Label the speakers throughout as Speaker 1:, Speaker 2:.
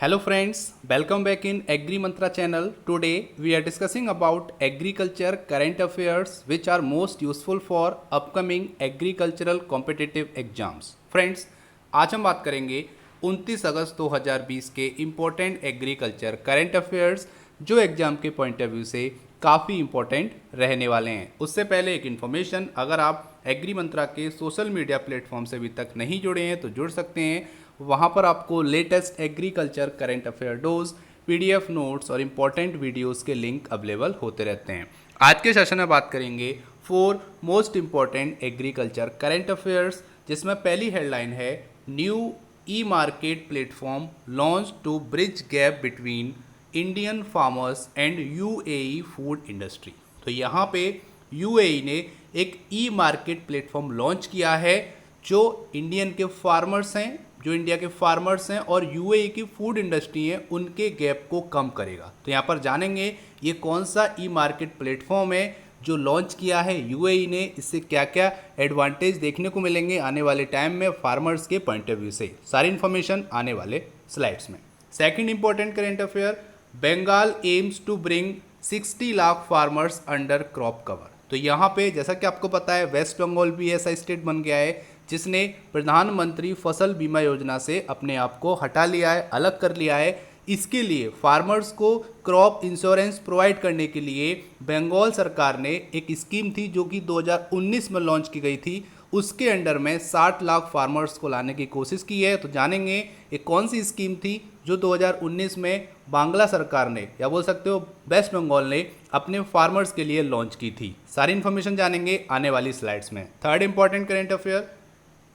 Speaker 1: Hello friends, welcome back in Agri Mantra channel. Today we are discussing about agriculture current affairs which are most useful for upcoming agricultural competitive exams. Friends, आज हम बात करेंगे 29 अगस्त 2020 के important agriculture current affairs जो exam के point of view से काफ़ी important रहने वाले हैं। उससे पहले एक इन्फॉर्मेशन, अगर आप एग्री मंत्रा के सोशल मीडिया प्लेटफॉर्म से अभी तक नहीं जुड़े हैं तो जुड़ सकते हैं। वहाँ पर आपको latest agriculture current affair dose, PDF notes और इम्पॉर्टेंट वीडियोस के लिंक अवेलेबल होते रहते हैं। आज के सेशन में बात करेंगे 4 most important agriculture current affairs, जिसमें पहली हेडलाइन है new e market platform launch to bridge gap between Indian farmers and UAE food industry. तो यहाँ पे यूएई ने एक ई मार्केट प्लेटफॉर्म लॉन्च किया है जो इंडियन के फार्मर्स हैं, जो इंडिया के फार्मर्स हैं और यूएई की फूड इंडस्ट्री है, उनके गैप को कम करेगा। तो यहाँ पर जानेंगे ये कौन सा ई मार्केट प्लेटफॉर्म है जो लॉन्च किया है यूएई ने, इससे क्या क्या एडवांटेज देखने को मिलेंगे आने वाले टाइम में फार्मर्स के पॉइंट ऑफ व्यू से। सारी इन्फॉर्मेशन आने वाले स्लाइड्स में। Second important current affair, Bengal aims to bring 60 lakh farmers under crop cover. तो यहाँ पे जैसा कि आपको पता है वेस्ट बंगाल भी ऐसा स्टेट बन गया है जिसने प्रधानमंत्री फसल बीमा योजना से अपने आप को हटा लिया है, अलग कर लिया है। इसके लिए फार्मर्स को क्रॉप इंश्योरेंस प्रोवाइड करने के लिए बंगाल सरकार ने एक स्कीम थी जो कि 2019 में लॉन्च की गई थी, उसके अंडर में 60 लाख फार्मर्स को लाने की कोशिश की है। तो जानेंगे ये कौन सी स्कीम थी जो 2019 में बांग्ला सरकार ने, या बोल सकते हो वेस्ट बंगाल ने, अपने फार्मर्स के लिए लॉन्च की थी। सारी इन्फॉर्मेशन जानेंगे आने वाली स्लाइड्स में। Third important current affair,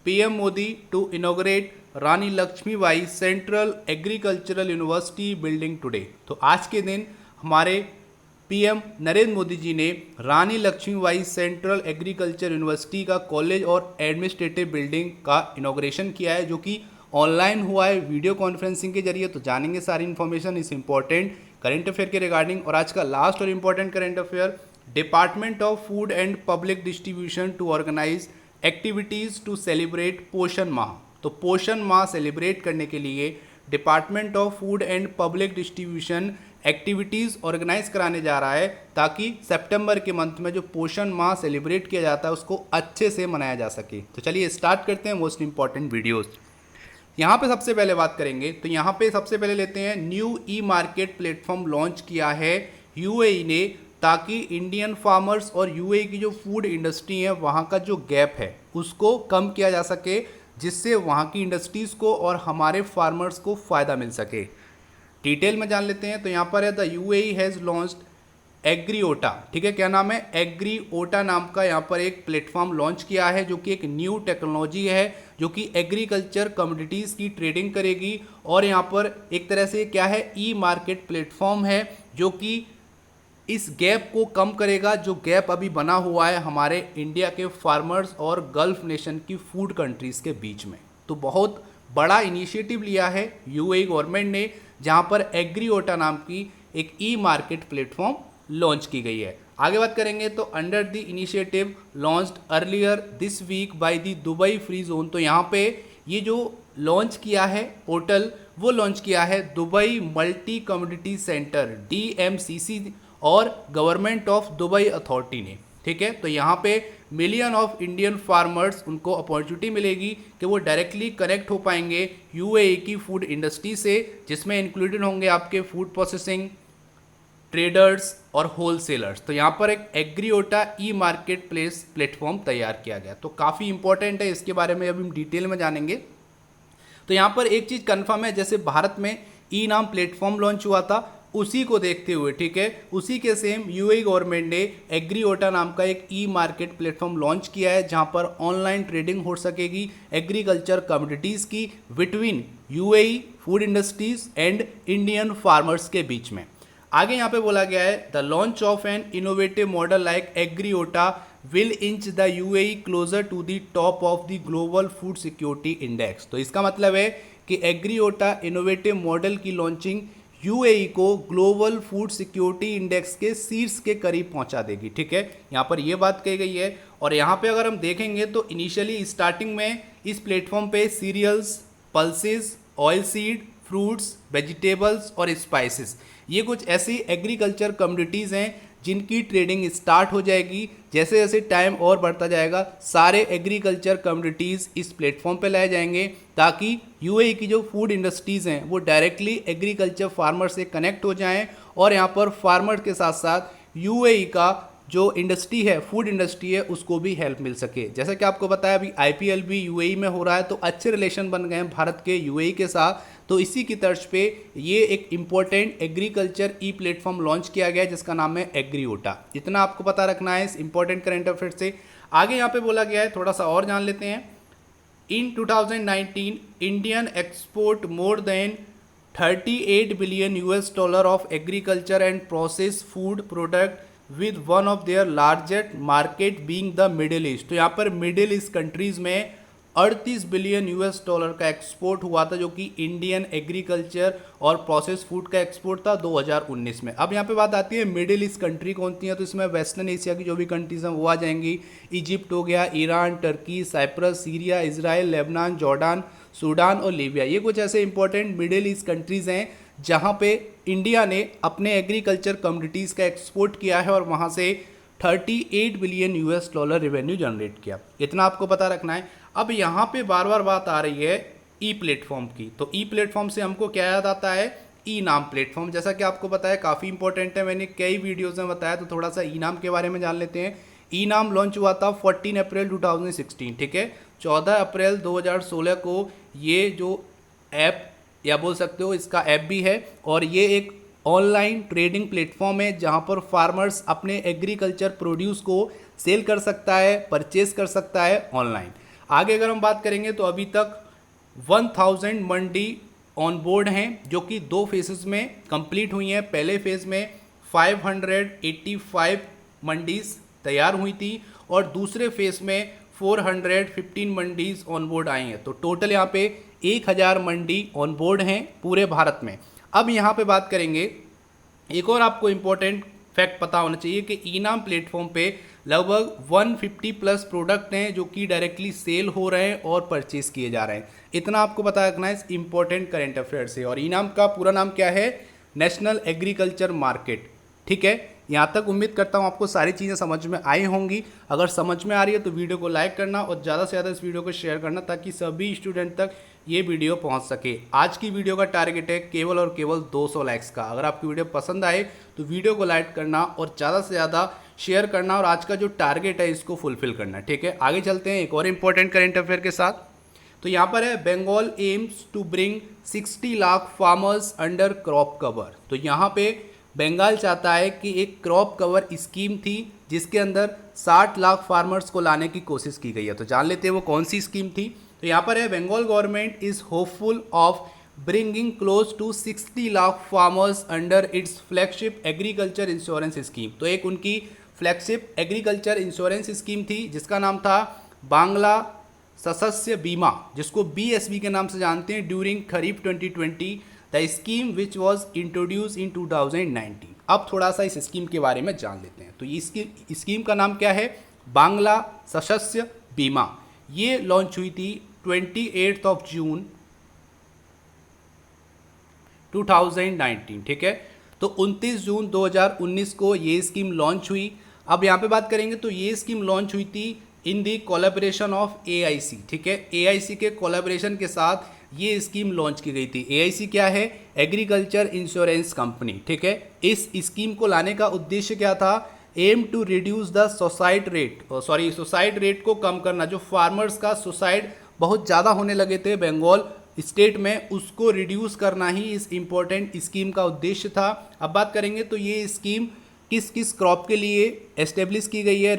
Speaker 1: PM Modi to inaugurate Rani Lakshmibai central agricultural university building today. तो आज के दिन हमारे पीएम नरेंद्र मोदी जी ने रानी लक्ष्मीबाई सेंट्रल एग्रीकल्चर यूनिवर्सिटी का कॉलेज और एडमिनिस्ट्रेटिव बिल्डिंग का इनॉग्रेशन किया है, जो कि ऑनलाइन हुआ है वीडियो कॉन्फ्रेंसिंग के जरिए। तो जानेंगे सारी इन्फॉर्मेशन इस इंपॉर्टेंट करंट अफेयर के रिगार्डिंग। और आज का लास्ट और important current affair, department of food and public distribution to organise activities to celebrate Poshan Maah. तो पोषण माह सेलिब्रेट करने के लिए department of food and public distribution activities organise कराने जा रहा है ताकि सितंबर के मंथ में जो पोषण माह सेलिब्रेट किया जाता है उसको अच्छे से मनाया जा सके। तो चलिए स्टार्ट करते हैं मोस्ट इंपॉर्टेंट वीडियोस। यहाँ पे सबसे पहले बात करेंगे तो यहाँ पे सबसे पहले लेते हैं new e market platform launch किया है यूएई ने, ताकि इंडियन फार्मर्स और यूएई की जो फूड इंडस्ट्री है वहाँ का जो गैप है उसको कम किया जा सके, जिससे वहाँ की इंडस्ट्रीज़ को और हमारे फार्मर्स को फ़ायदा मिल सके। डिटेल में जान लेते हैं। तो यहाँ पर है द यूएई हैज़ लॉन्च्ड एग्रीओटा। ठीक है, क्या नाम है? एग्रीओटा नाम का यहाँ पर एक प्लेटफॉर्म लॉन्च किया है जो कि एक न्यू टेक्नोलॉजी है जो कि एग्रीकल्चर कमोडिटीज़ की ट्रेडिंग करेगी। और यहाँ पर एक तरह से क्या है, ई मार्केट प्लेटफॉर्म है जो कि इस गैप को कम करेगा, जो गैप अभी बना हुआ है हमारे इंडिया के फार्मर्स और गल्फ नेशन की फूड कंट्रीज़ के बीच में। तो बहुत बड़ा इनिशिएटिव लिया है यूएई गवर्नमेंट ने, जहां पर एग्रीओटा नाम की एक ई मार्केट प्लेटफॉर्म लॉन्च की गई है। आगे बात करेंगे तो under the initiative launched earlier this week by the Dubai free zone. तो यहाँ पे ये जो लॉन्च किया है पोर्टल, वो लॉन्च किया है Dubai multi commodity centre DMCC और गवर्नमेंट ऑफ दुबई अथॉरिटी ने। ठीक है, तो यहाँ पे मिलियन ऑफ इंडियन फार्मर्स, उनको अपॉर्चुनिटी मिलेगी कि वो डायरेक्टली कनेक्ट हो पाएंगे यूएई की फूड इंडस्ट्री से, जिसमें इंक्लूडेड होंगे आपके फूड प्रोसेसिंग, ट्रेडर्स और होलसेलर्स। तो यहाँ पर एक एग्रीओटा ई मार्केट प्लेस प्लेटफॉर्म तैयार किया गया, तो काफ़ी इंपॉर्टेंट है, इसके बारे में अभी हम डिटेल में जानेंगे। तो यहाँ पर एक चीज़ कन्फर्म है, जैसे भारत में ई नाम प्लेटफॉर्म लॉन्च हुआ था उसी को देखते हुए, ठीक है, उसी के सेम यूएई गवर्नमेंट ने एग्रीओटा नाम का एक ई मार्केट प्लेटफॉर्म लॉन्च किया है जहां पर ऑनलाइन ट्रेडिंग हो सकेगी एग्रीकल्चर कमोडिटीज़ की between UAE food industries and Indian farmers के बीच में। आगे यहाँ पे बोला गया है the launch of an innovative model like Agriota will inch the UAE closer to the top of the global food security index. तो इसका मतलब है कि एग्रीओटा इनोवेटिव मॉडल की लॉन्चिंग यूएई को ग्लोबल फूड सिक्योरिटी इंडेक्स के शीर्ष के करीब पहुंचा देगी। ठीक है, यहाँ पर ये बात कही गई है। और यहाँ पे अगर हम देखेंगे तो इनिशियली स्टार्टिंग में इस प्लेटफॉर्म पे cereals, pulses, oil seed, fruits, vegetables और स्पाइसेस। ये कुछ ऐसी एग्रीकल्चर कम्युनिटीज़ हैं जिनकी ट्रेडिंग स्टार्ट हो जाएगी। जैसे जैसे टाइम और बढ़ता जाएगा सारे एग्रीकल्चर कम्युनिटीज़ इस प्लेटफॉर्म पे लाए जाएंगे ताकि यूएई की जो फूड इंडस्ट्रीज़ हैं वो डायरेक्टली एग्रीकल्चर फार्मर से कनेक्ट हो जाएं और यहाँ पर फार्मर के साथ साथ यूएई का जो इंडस्ट्री है, फूड इंडस्ट्री है, उसको भी हेल्प मिल सके। जैसा कि आपको बताया अभी आईपीएल भी यूएई में हो रहा है, तो अच्छे रिलेशन बन गए हैं भारत के यूएई के साथ। तो इसी की तर्ज पे ये एक इम्पोर्टेंट एग्रीकल्चर ई प्लेटफॉर्म लॉन्च किया गया है जिसका नाम है एग्रीओटा। इतना आपको पता रखना है इस इंपॉर्टेंट करंट अफेयर से। आगे यहाँ पे बोला गया है, थोड़ा सा और जान लेते हैं। इन 2019 Indian export more than 38 billion US dollar of agriculture and process food product with one of their largest market being the middle east. तो यहाँ पर मिडिल ईस्ट कंट्रीज में 38 बिलियन यूएस डॉलर का एक्सपोर्ट हुआ था, जो कि इंडियन एग्रीकल्चर और प्रोसेस फूड का एक्सपोर्ट था 2019 में। अब यहाँ पे बात आती है मिडिल ईस्ट कंट्री कौन सी है, तो इसमें वेस्टर्न एशिया की जो भी कंट्रीज हैं वो आ जाएंगी। इजिप्ट हो गया, Iran, Turkey, Cyprus, Syria, Israel, Lebanon, Jordan, Sudan और लीबिया। ये कुछ ऐसे इंपॉर्टेंट मिडिल ईस्ट कंट्रीज हैं जहाँ पे इंडिया ने अपने एग्रीकल्चर कम्युनिटीज़ का एक्सपोर्ट किया है और वहाँ से 38 billion US dollar revenue generate किया। इतना आपको पता रखना है। अब यहाँ पे बार बार बात आ रही है ई प्लेटफॉर्म की, तो ई प्लेटफॉर्म से हमको क्या याद आता है, ई नाम प्लेटफॉर्म। जैसा कि आपको पता है काफ़ी इंपॉर्टेंट है, मैंने कई वीडियोज़ में बताया, तो थोड़ा सा ई नाम के बारे में जान लेते हैं। ई नाम लॉन्च हुआ था 14 अप्रैल 2016, ठीक है। 14 अप्रैल 2016 को ये जो ऐप, या बोल सकते हो इसका ऐप भी है, और ये एक ऑनलाइन ट्रेडिंग प्लेटफॉर्म है जहां पर फार्मर्स अपने एग्रीकल्चर प्रोड्यूस को सेल कर सकता है, परचेज कर सकता है ऑनलाइन। आगे अगर हम बात करेंगे तो अभी तक 1000 मंडी ऑन बोर्ड हैं जो कि 2 फेजेस में कंप्लीट हुई हैं। पहले फेज में 585 मंडीज तैयार हुई थी और दूसरे फेज में 415 मंडीज ऑन बोर्ड आई हैं। तो टोटल यहाँ पे 1000 मंडी ऑन बोर्ड हैं पूरे भारत में। अब यहाँ पे बात करेंगे, एक और आपको इम्पोर्टेंट फैक्ट पता होना चाहिए कि ईनाम प्लेटफॉर्म पे लगभग 150 प्लस प्रोडक्ट हैं जो कि डायरेक्टली सेल हो रहे हैं और परचेज किए जा रहे हैं। इतना आपको पता रखना है इस इंपॉर्टेंट करंट अफेयर से। और ईनाम का पूरा नाम क्या है, नेशनल एग्रीकल्चर मार्केट, ठीक है। यहाँ तक उम्मीद करता हूँ आपको सारी चीज़ें समझ में आई होंगी। अगर समझ में आ रही है तो वीडियो को लाइक करना और ज़्यादा से ज़्यादा इस वीडियो को शेयर करना ताकि सभी स्टूडेंट तक ये वीडियो पहुँच सके। आज की वीडियो का टारगेट है केवल और केवल 200 लाइक्स का। अगर आपकी वीडियो पसंद आए तो वीडियो को लाइक करना और ज़्यादा से ज़्यादा शेयर करना और आज का जो टारगेट है इसको फुलफिल करना, ठीक है। आगे चलते हैं एक और इम्पोर्टेंट करेंट अफेयर के साथ। तो यहाँ पर है Bengal aims to bring 60 lakh farmers under crop cover. तो यहाँ पे बंगाल चाहता है कि एक क्रॉप कवर स्कीम थी जिसके अंदर 60 लाख फार्मर्स को लाने की कोशिश की गई है। तो जान लेते हैं वो कौन सी स्कीम थी। तो यहाँ पर है Bengal government is hopeful of bringing close to 60 lakh farmers under its flagship agriculture insurance scheme. तो एक उनकी फ्लैगशिप एग्रीकल्चर इंश्योरेंस स्कीम थी जिसका नाम था बांग्ला सशस्य बीमा, जिसको बीएसबी के नाम से जानते हैं। During kharif 2020 the scheme which was introduce इन 2019। अब थोड़ा सा इस स्कीम के बारे में जान लेते हैं। तो ये स्कीम का नाम क्या है, बांग्ला सशस्य बीमा। ये लॉन्च हुई थी 28 जून 2019, ठीक है। तो 29 जून 2019 को ये स्कीम लॉन्च हुई। अब यहाँ पे बात करेंगे तो ये स्कीम लॉन्च हुई थी इन दी कोलैबोरेशन ऑफ एआईसी, ठीक है। एआईसी के कोलैबोरेशन के साथ ये स्कीम लॉन्च की गई थी। एआईसी क्या है, एग्रीकल्चर इंश्योरेंस कंपनी, ठीक है। इस स्कीम को लाने का उद्देश्य क्या था, aim to reduce the suicide rate को कम करना। जो फार्मर्स का सुसाइड बहुत ज़्यादा होने लगे थे बंगाल स्टेट में, उसको रिड्यूस करना ही इस इम्पोर्टेंट स्कीम का उद्देश्य था। अब बात करेंगे तो ये स्कीम किस किस क्रॉप के लिए एस्टेब्लिश की गई है,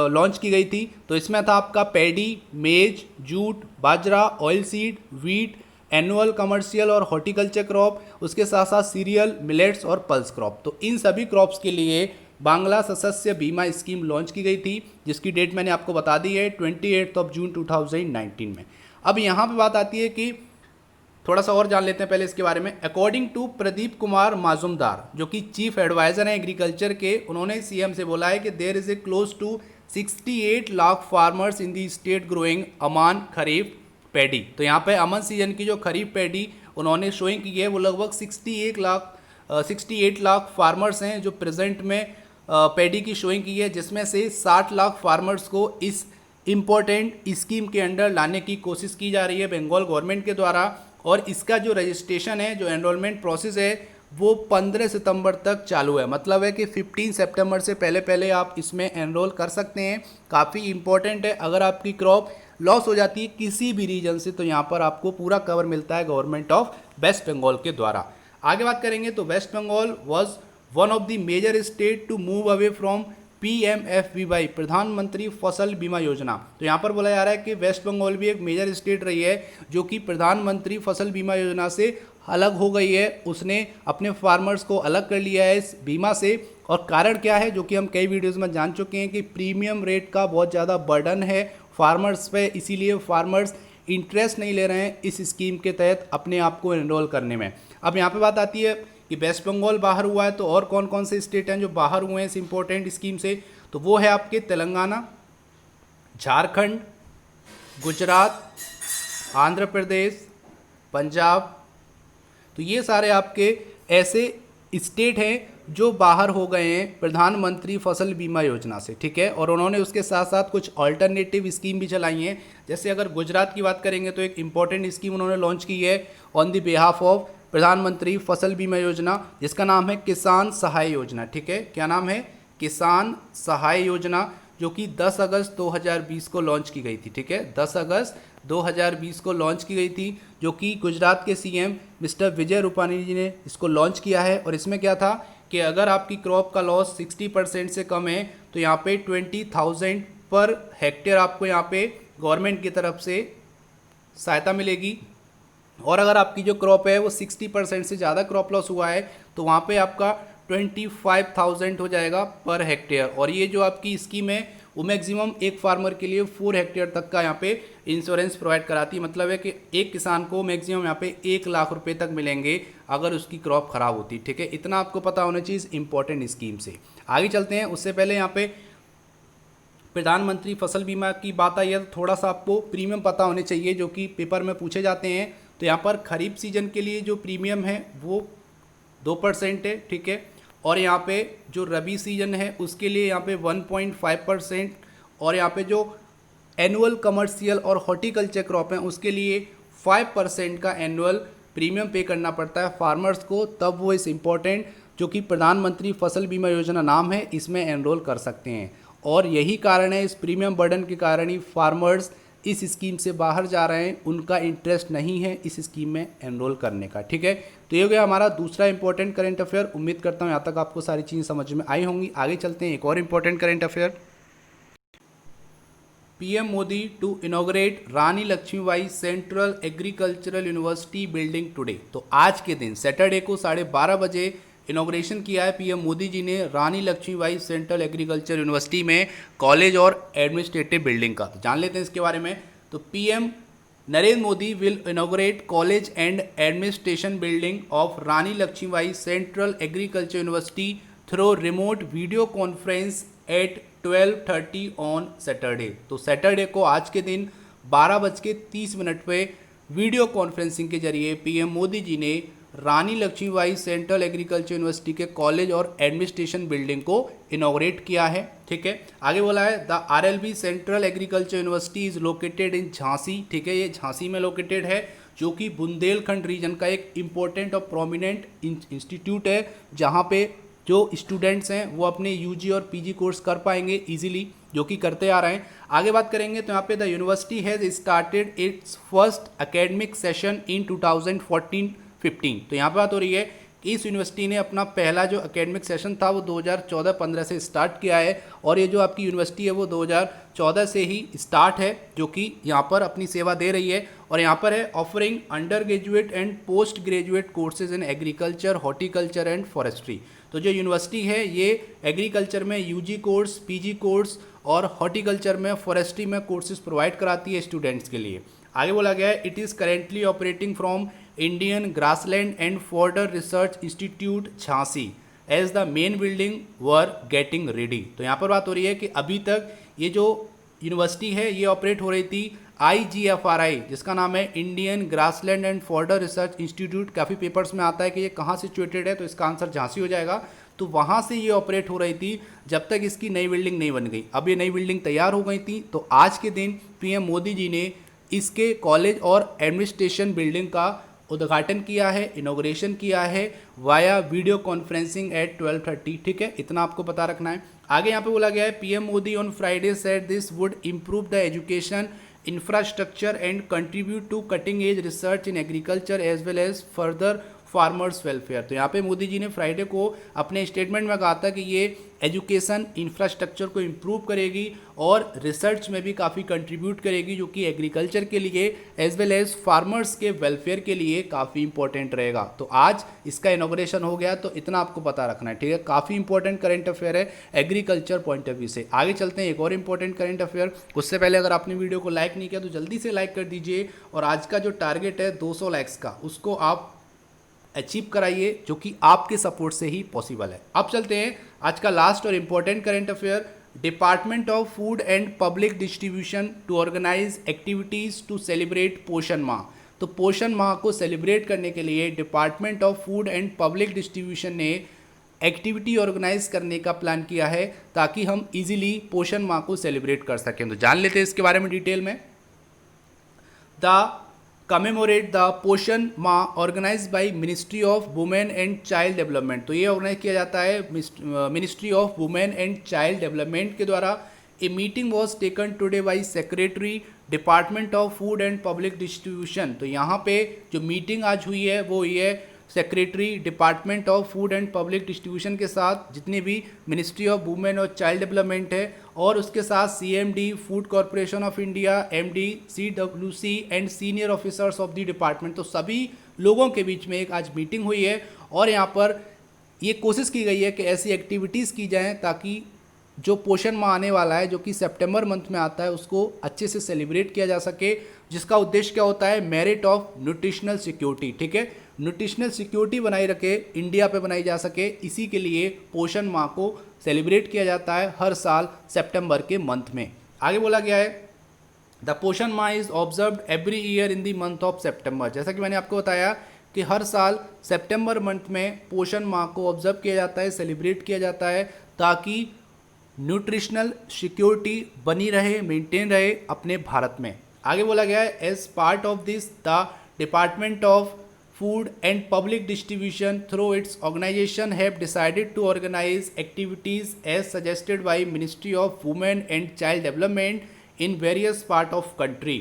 Speaker 1: लॉन्च की गई थी। तो इसमें था आपका पैडी, मेज, जूट, बाजरा, oil seed, wheat, annual, commercial और हॉर्टिकल्चर क्रॉप, उसके साथ साथ सीरियल, मिलेट्स और पल्स क्रॉप। तो इन सभी क्रॉप्स के लिए बांग्ला सशस्य बीमा स्कीम लॉन्च की गई थी जिसकी डेट मैंने आपको बता दी है 28 जून 2019 में। अब यहाँ पे बात आती है कि थोड़ा सा और जान लेते हैं पहले इसके बारे में। अकॉर्डिंग टू प्रदीप कुमार माजुमदार जो कि चीफ एडवाइजर हैं एग्रीकल्चर के, उन्होंने सीएम से बोला है कि there is a close to 68 lakh farmers in the state growing aman kharif paddy. तो यहाँ पे अमन सीजन की जो खरीफ पैडी उन्होंने शोइंग की है वो लगभग 68 लाख फार्मर्स हैं जो प्रेजेंट में पैडी की शोइंग की है, जिसमें से 60 लाख फार्मर्स को इस इम्पोर्टेंट स्कीम के अंडर लाने की कोशिश की जा रही है बंगाल गवर्नमेंट के द्वारा। और इसका जो रजिस्ट्रेशन है, जो एनरोलमेंट प्रोसेस है, वो 15 सितंबर तक चालू है। मतलब है कि 15 सितंबर से पहले पहले आप इसमें एनरोल कर सकते हैं। काफ़ी इंपॉर्टेंट है, अगर आपकी क्रॉप लॉस हो जाती है किसी भी रीजन से तो यहाँ पर आपको पूरा कवर मिलता है गवर्नमेंट ऑफ वेस्ट बंगाल के द्वारा। आगे बात करेंगे तो West Bengal was one of the major state to move away from PMFBY, प्रधानमंत्री फसल बीमा योजना। तो यहाँ पर बोला जा रहा है कि वेस्ट बंगाल भी एक मेजर स्टेट रही है जो कि प्रधानमंत्री फसल बीमा योजना से अलग हो गई है। उसने अपने फार्मर्स को अलग कर लिया है इस बीमा से। और कारण क्या है, जो कि हम कई वीडियोस में जान चुके हैं कि प्रीमियम रेट का बहुत ज़्यादा बर्डन है फार्मर्स पे, इसीलिए फार्मर्स इंटरेस्ट नहीं ले रहे हैं इस स्कीम के तहत अपने आप को एनरोल करने में। अब यहाँ पे बात आती है कि वेस्ट बंगाल बाहर हुआ है तो और कौन कौन से स्टेट हैं जो बाहर हुए हैं इस इम्पोर्टेंट स्कीम से, तो वो है आपके तेलंगाना, झारखंड, गुजरात, आंध्र प्रदेश, पंजाब। तो ये सारे आपके ऐसे स्टेट हैं जो बाहर हो गए हैं प्रधानमंत्री फसल बीमा योजना से, ठीक है। और उन्होंने उसके साथ साथ कुछ अल्टरनेटिव स्कीम भी चलाई हैं। जैसे अगर गुजरात की बात करेंगे तो एक इम्पॉर्टेंट स्कीम उन्होंने लॉन्च की है ऑन द बिहाफ ऑफ प्रधानमंत्री फसल बीमा योजना, जिसका नाम है किसान सहाय योजना, ठीक है। क्या नाम है? किसान सहाय योजना, जो कि 10 अगस्त 2020 को लॉन्च की गई थी, ठीक है। 10 अगस्त 2020 को लॉन्च की गई थी, जो कि गुजरात के CM मिस्टर विजय रूपानी जी ने इसको लॉन्च किया है। और इसमें क्या था कि अगर आपकी क्रॉप का लॉस 60% से कम है तो यहाँ पे 20,000 पर हेक्टेयर आपको यहाँ पे गवर्नमेंट की तरफ से सहायता मिलेगी। और अगर आपकी जो क्रॉप है वो 60% से ज़्यादा क्रॉप लॉस हुआ है तो वहाँ पे आपका 25,000 हो जाएगा पर हेक्टेयर। और ये जो आपकी स्कीम है वो मैक्सिमम एक फार्मर के लिए 4 हेक्टेयर तक का यहाँ पे इंश्योरेंस प्रोवाइड कराती है। मतलब है कि एक किसान को मैक्सिमम यहाँ पे 1 लाख रुपए तक मिलेंगे अगर उसकी क्रॉप खराब होती, ठीक है। इतना आपको पता होना चाहिए इंपॉर्टेंट स्कीम से। आगे चलते हैं, उससे पहले यहाँ पे प्रधानमंत्री फसल बीमा की बात आई है तो थोड़ा सा आपको प्रीमियम पता होने चाहिए जो कि पेपर में पूछे जाते हैं। तो यहाँ पर खरीफ सीजन के लिए जो प्रीमियम है वो 2% है, ठीक है। और यहाँ पे जो रबी सीजन है उसके लिए यहाँ पे 1.5%। और यहाँ पे जो एनुअल कमर्शियल और हॉर्टिकल्चर क्रॉप हैं उसके लिए 5% का एनुअल प्रीमियम पे करना पड़ता है फार्मर्स को, तब वो इस इम्पोर्टेंट जो कि प्रधानमंत्री फसल बीमा योजना नाम है इसमें एनरोल कर सकते हैं। और यही कारण है, इस प्रीमियम बर्डन के कारण ही फार्मर्स इस स्कीम से बाहर जा रहे हैं, उनका इंटरेस्ट नहीं है इस स्कीम में एनरोल करने का, ठीक है। तो ये हो गया हमारा दूसरा इंपॉर्टेंट करंट अफेयर। उम्मीद करता हूँ यहाँ तक आपको सारी चीज़ें समझ में आई होंगी। आगे चलते हैं, एक और important current affair. PM Modi to inaugurate Rani Lakshmibai central agricultural university building today. तो आज के दिन सैटरडे को 12:30 बजे इनॉग्रेशन किया है PM मोदी जी ने रानी लक्ष्मीबाई सेंट्रल एग्रीकल्चर यूनिवर्सिटी में कॉलेज और एडमिनिस्ट्रेटिव बिल्डिंग का। तो जान लेते हैं इसके बारे में। तो PM Narendra Modi will inaugurate college and administration building of Rani Lakshmibai central agriculture university through remote video conference at 12:30 on Saturday. तो सैटरडे को आज के दिन 12:30 पे वीडियो कॉन्फ्रेंसिंग के जरिए PM मोदी जी ने रानी लक्ष्मीबाई सेंट्रल एग्रीकल्चर यूनिवर्सिटी के कॉलेज और एडमिनिस्ट्रेशन बिल्डिंग को इनॉग्रेट किया है, ठीक है। आगे बोला है the RLB central agriculture university is located in Jhansi, ठीक है। ये झांसी में लोकेटेड है जो कि बुंदेलखंड रीजन का एक इम्पोर्टेंट और प्रोमिनेंट इंस्टीट्यूट है, जहाँ पे जो स्टूडेंट्स हैं वो अपने UG और PG कोर्स कर पाएंगे इजीली, जो कि करते आ रहे हैं। आगे बात करेंगे तो यहाँ पे the university has started it's first academic session in 2014-15। तो यहाँ पे बात हो रही है कि इस यूनिवर्सिटी ने अपना पहला जो एकेडमिक सेशन था वो 2014-15 से स्टार्ट किया है। और ये जो आपकी यूनिवर्सिटी है वो 2014 से ही स्टार्ट है, जो कि यहाँ पर अपनी सेवा दे रही है। और यहाँ पर है offering undergraduate and postgraduate courses in agriculture, horticulture and forestry. तो जो यूनिवर्सिटी है ये एग्रीकल्चर में UG कोर्स, PG कोर्स और हॉर्टिकल्चर में, फॉरेस्ट्री में कोर्सेज प्रोवाइड कराती है स्टूडेंट्स के लिए। आगे बोला गया है it is currently operating from Indian grassland and fodder research institute Jhansi as the main building were getting ready. तो यहाँ पर बात हो रही है कि अभी तक ये जो यूनिवर्सिटी है ये ऑपरेट हो रही थी IGFRI जिसका नाम है Indian grassland and fodder research institute, काफ़ी पेपर्स में आता है कि ये कहाँ सिचुएटेड है, तो इसका आंसर झांसी हो जाएगा। तो वहाँ से ये ऑपरेट हो रही थी जब तक इसकी नई बिल्डिंग नहीं बन गई। अब ये नई बिल्डिंग तैयार हो गई थी, तो आज के दिन पीएम मोदी जी ने इसके कॉलेज और एडमिनिस्ट्रेशन बिल्डिंग का उद्घाटन किया है, इनॉग्रेशन किया है वाया वीडियो कॉन्फ्रेंसिंग एट 12:30। ठीक है, इतना आपको पता रखना है। आगे यहाँ पे बोला गया है PM Modi on Friday said this would improve the education infrastructure and contribute to cutting edge research in agriculture as well as further farmers welfare. तो यहाँ पे मोदी जी ने फ्राइडे को अपने स्टेटमेंट में कहा था कि ये एजुकेशन इंफ्रास्ट्रक्चर को इम्प्रूव करेगी और रिसर्च में भी काफ़ी कंट्रीब्यूट करेगी, जो कि एग्रीकल्चर के लिए एज वेल एज फार्मर्स के वेलफेयर के लिए काफ़ी इंपॉर्टेंट रहेगा। तो आज इसका इनॉग्रेशन हो गया, तो इतना आपको पता रखना है। ठीक है, काफ़ी इंपॉर्टेंट करंट अफेयर है एग्रीकल्चर पॉइंट ऑफ व्यू से। आगे चलते हैं एक और इंपॉर्टेंट करंट अफेयर। उससे पहले अगर आपने वीडियो को लाइक नहीं किया तो जल्दी से लाइक कर दीजिए, और आज का जो टारगेट है 200 लाइक्स का, उसको आप अचीव कराइए, जो कि आपके सपोर्ट से ही पॉसिबल है। अब चलते हैं आज का लास्ट और important current affair. Department of food and public distribution to organise activities to celebrate Poshan Maah. तो पोषण माह को सेलिब्रेट करने के लिए department of food and public distribution ने एक्टिविटी ऑर्गेनाइज करने का प्लान किया है, ताकि हम इजीली पोषण माह को सेलिब्रेट कर सकें। तो जान लेते हैं इसके बारे में डिटेल में। The commemorate the Poshan Maah organise by ministry of women and child development. तो ये ऑर्गेनाइज किया जाता है ministry of women and child development के द्वारा। A meeting was taken today by secretary department of food and public distribution. तो यहाँ पे जो मीटिंग आज हुई है वो ये secretary department of food and public distribution के साथ, जितने भी मिनिस्ट्री ऑफ वुमेन और चाइल्ड डेवलपमेंट है, और उसके साथ CMD food corporation of India, MD CWC and senior officers of the department. तो सभी लोगों के बीच में एक आज मीटिंग हुई है, और यहाँ पर ये कोशिश की गई है कि ऐसी एक्टिविटीज़ की जाएँ ताकि जो पोषण माह आने वाला है, जो कि सितंबर मंथ में आता है, उसको अच्छे से सेलिब्रेट किया जा सके, जिसका उद्देश्य क्या होता है, मेरिट ऑफ न्यूट्रिशनल सिक्योरिटी। ठीक है, न्यूट्रिशनल सिक्योरिटी बनाई रखे, इंडिया पे बनाई जा सके, इसी के लिए पोषण माह को सेलिब्रेट किया जाता है हर साल सितंबर के मंथ में। आगे बोला गया है the Poshan Maah is observed every year in the month of September. जैसा कि मैंने आपको बताया कि हर साल सितंबर मंथ में पोषण माह को ऑब्जर्व किया जाता है, सेलिब्रेट किया जाता है, ताकि न्यूट्रिशनल सिक्योरिटी बनी रहे, मेंटेन रहे अपने भारत में। आगे बोला गया है as part of this the department of food and public distribution through its organisation have decided to organise activities as suggested by ministry of women and child development in various part of country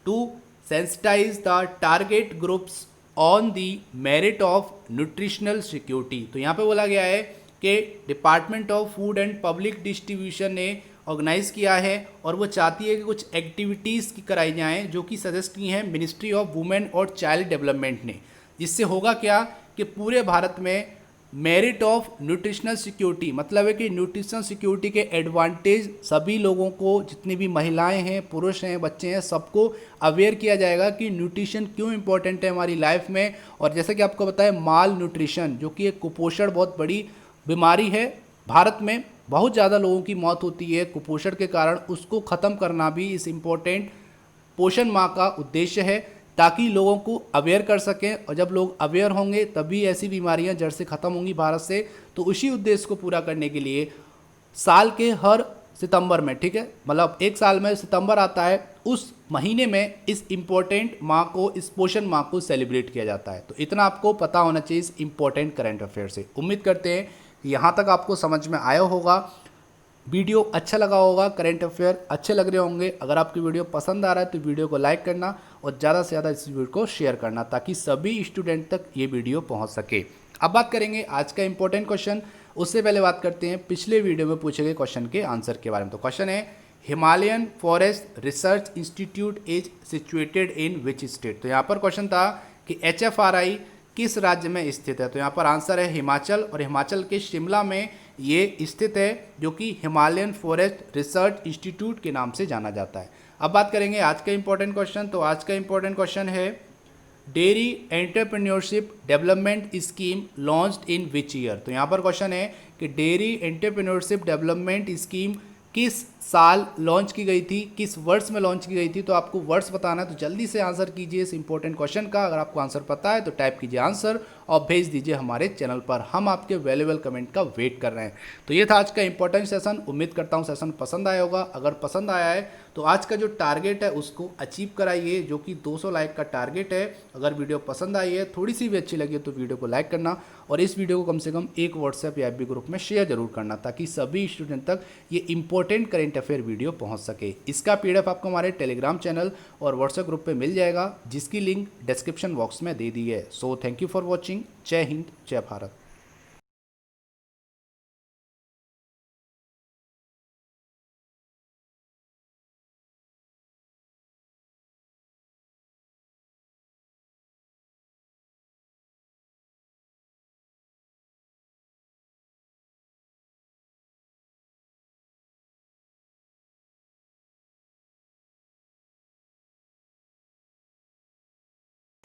Speaker 1: to sensitise the target groups on the merit of nutritional security. तो यहाँ पे बोला गया है कि department of food and public distribution ने organise किया है, और वो चाहती है कि कुछ एक्टिविटीज़ की कराई जाएँ जो कि सजेस्ट की हैं मिनिस्ट्री ऑफ वुमेन और चाइल्ड डेवलपमेंट ने। जिससे होगा क्या कि पूरे भारत में मेरिट ऑफ न्यूट्रिशनल सिक्योरिटी, मतलब है कि न्यूट्रिशनल सिक्योरिटी के एडवांटेज सभी लोगों को, जितनी भी महिलाएं हैं, पुरुष हैं, बच्चे हैं, सबको अवेयर किया जाएगा कि न्यूट्रिशन क्यों इंपॉर्टेंट है हमारी लाइफ में। और जैसा कि आपको पता है माल न्यूट्रिशन, जो कि एक कुपोषण बहुत बड़ी बीमारी है, भारत में बहुत ज़्यादा लोगों की मौत होती है कुपोषण के कारण, उसको ख़त्म करना भी इस इम्पोर्टेंट पोषण माह का उद्देश्य है, ताकि लोगों को अवेयर कर सकें, और जब लोग अवेयर होंगे तभी ऐसी बीमारियां जड़ से ख़त्म होंगी भारत से। तो उसी उद्देश्य को पूरा करने के लिए साल के हर सितंबर में, ठीक है, मतलब एक साल में सितंबर आता है, उस महीने में इस इम्पोर्टेंट माह को, इस पोषण माह को सेलिब्रेट किया जाता है। तो इतना आपको पता होना चाहिए इस इम्पोर्टेंट करंट अफेयर से। उम्मीद करते हैं यहाँ तक आपको समझ में आया होगा, वीडियो अच्छा लगा होगा, करंट अफेयर अच्छे लग रहे होंगे। अगर आपकी वीडियो पसंद आ रहा है तो वीडियो को लाइक करना और ज़्यादा से ज़्यादा इस वीडियो को शेयर करना, ताकि सभी स्टूडेंट तक ये वीडियो पहुँच सके। अब बात करेंगे आज का इंपॉर्टेंट क्वेश्चन। उससे पहले बात करते हैं पिछले वीडियो में पूछे गए क्वेश्चन के आंसर के बारे में। तो क्वेश्चन है Himalayan forest research institute is situated in which state. तो यहाँ पर क्वेश्चन था कि HFRI किस राज्य में स्थित है। तो यहाँ पर आंसर है हिमाचल, और हिमाचल के शिमला में ये स्थित है, जो कि हिमालयन फॉरेस्ट रिसर्च इंस्टीट्यूट के नाम से जाना जाता है। अब बात करेंगे आज का इंपॉर्टेंट क्वेश्चन। तो आज का इंपॉर्टेंट क्वेश्चन है dairy entrepreneurship development scheme launched in which year. तो यहाँ पर क्वेश्चन है कि डेयरी एंटरप्रेन्योरशिप डेवलपमेंट स्कीम किस साल लॉन्च की गई थी, किस वर्ष में लॉन्च की गई थी। तो आपको वर्ष बताना है, तो जल्दी से आंसर कीजिए इस इंपॉर्टेंट क्वेश्चन का। अगर आपको आंसर पता है तो टाइप कीजिए आंसर और भेज दीजिए हमारे चैनल पर। हम आपके वैल्यूएबल कमेंट का वेट कर रहे हैं। तो ये था आज का इंपॉर्टेंट सेशन। उम्मीद करता हूँ सेशन पसंद आया होगा। अगर पसंद आया है तो आज का जो टारगेट है उसको अचीव कराइए, जो कि 200 लाइक का टारगेट है। अगर वीडियो पसंद आई है, थोड़ी सी भी अच्छी लगी तो वीडियो को लाइक करना और इस वीडियो को कम से कम एक व्हाट्सएप या FB ग्रुप में शेयर जरूर करना, ताकि सभी स्टूडेंट तक ये इंपॉर्टेंट करेंट अफेयर वीडियो पहुंच सके। इसका PDF आपको हमारे टेलीग्राम चैनल और व्हाट्सएप ग्रुप पे मिल जाएगा, जिसकी लिंक डिस्क्रिप्शन बॉक्स में दे दी है। So thank you for watching. जय हिंद, जय भारत।